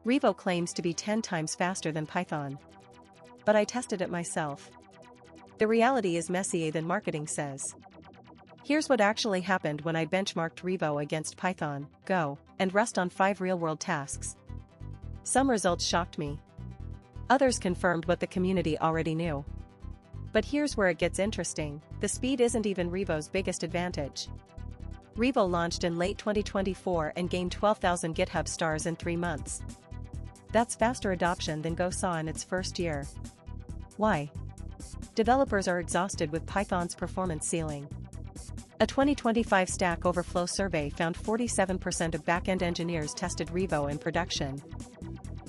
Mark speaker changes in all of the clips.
Speaker 1: Revo claims to be 10 times faster than Python. But I tested it myself. The reality is messier than marketing says. Here's what actually happened when I benchmarked Revo against Python, Go, and Rust on 5 real-world tasks. Some results shocked me. Others confirmed what the community already knew. But here's where it gets interesting: the speed isn't even Revo's biggest advantage. Revo launched in late 2024 and gained 12,000 GitHub stars in 3 months. That's faster adoption than Go saw in its first year. Why? Developers are exhausted with Python's performance ceiling. A 2025 Stack Overflow survey found 47% of backend engineers tested Revo in production.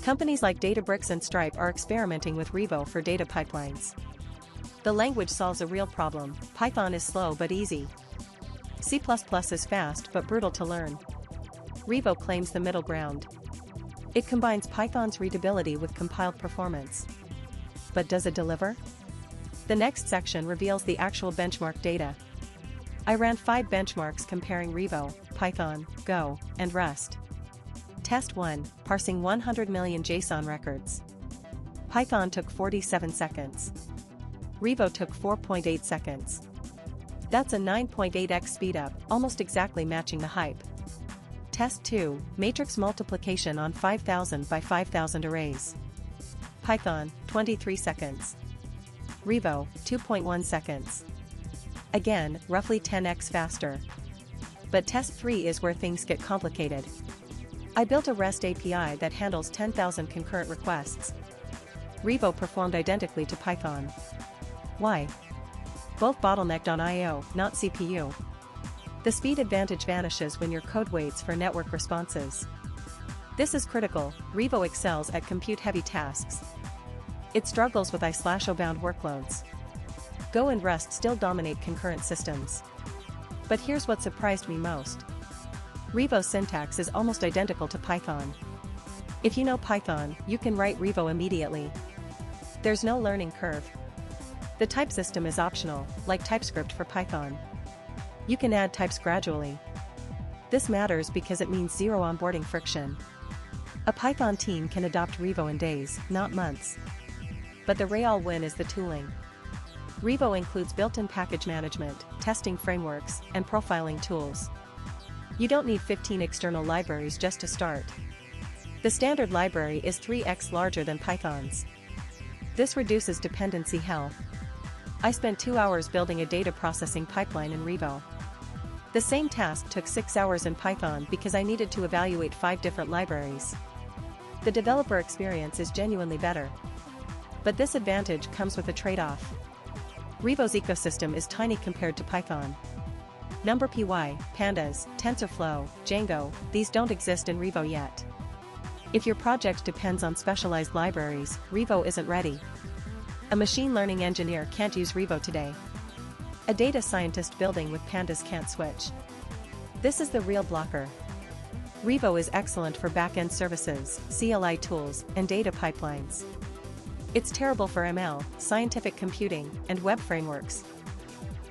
Speaker 1: Companies like Databricks and Stripe are experimenting with Revo for data pipelines. The language solves a real problem. Python is slow but easy. C++ is fast but brutal to learn. Revo claims the middle ground. It combines Python's readability with compiled performance. But does it deliver? The next section reveals the actual benchmark data. I ran 5 benchmarks comparing Revo, Python, Go, and Rust. Test 1, parsing 100 million JSON records. Python took 47 seconds. Revo took 4.8 seconds. That's a 9.8x speedup, almost exactly matching the hype. Test 2, matrix multiplication on 5,000 by 5,000 arrays. Python, 23 seconds. Revo, 2.1 seconds. Again, roughly 10x faster. But test 3 is where things get complicated. I built a REST API that handles 10,000 concurrent requests. Revo performed identically to Python. Why? Both bottlenecked on I/O, not CPU. The speed advantage vanishes when your code waits for network responses. This is critical. Revo excels at compute-heavy tasks. It struggles with I/O bound workloads. Go and Rust still dominate concurrent systems. But here's what surprised me most. Revo's syntax is almost identical to Python. If you know Python, you can write Revo immediately. There's no learning curve. The type system is optional, like TypeScript for Python. You can add types gradually. This matters because it means zero onboarding friction. A Python team can adopt Revo in days, not months. But the real win is the tooling. Revo includes built-in package management, testing frameworks, and profiling tools. You don't need 15 external libraries just to start. The standard library is 3x larger than Python's. This reduces dependency hell. I spent 2 hours building a data processing pipeline in Revo. The same task took 6 hours in Python because I needed to evaluate 5 different libraries. The developer experience is genuinely better. But this advantage comes with a trade-off. Revo's ecosystem is tiny compared to Python. NumPy, Pandas, TensorFlow, Django, these don't exist in Revo yet. If your project depends on specialized libraries, Revo isn't ready. A machine learning engineer can't use Revo today. A data scientist building with Pandas can't switch. This is the real blocker. Revo is excellent for backend services, CLI tools, and data pipelines. It's terrible for ML, scientific computing, and web frameworks.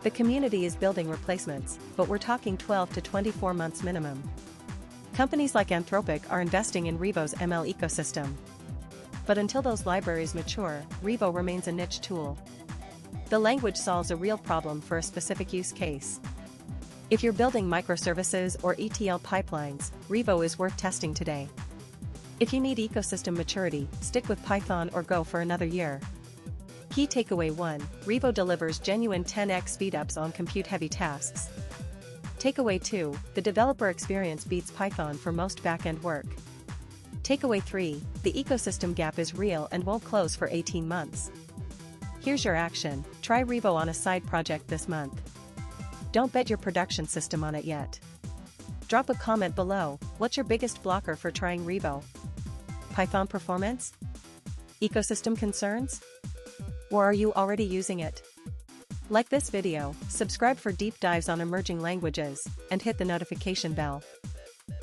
Speaker 1: The community is building replacements, but we're talking 12 to 24 months minimum. Companies like Anthropic are investing in Revo's ML ecosystem. But until those libraries mature, Revo remains a niche tool. The language solves a real problem for a specific use case. If you're building microservices or ETL pipelines, Revo is worth testing today. If you need ecosystem maturity, stick with Python or Go for another year. Key takeaway 1, Revo delivers genuine 10x speedups on compute-heavy tasks. Takeaway 2, the developer experience beats Python for most backend work. Takeaway 3, the ecosystem gap is real and won't close for 18 months. Here's your action: try Revo on a side project this month. Don't bet your production system on it yet. Drop a comment below. What's your biggest blocker for trying Revo? Python performance? Ecosystem concerns? Or are you already using it? Like this video, subscribe for deep dives on emerging languages, and hit the notification bell.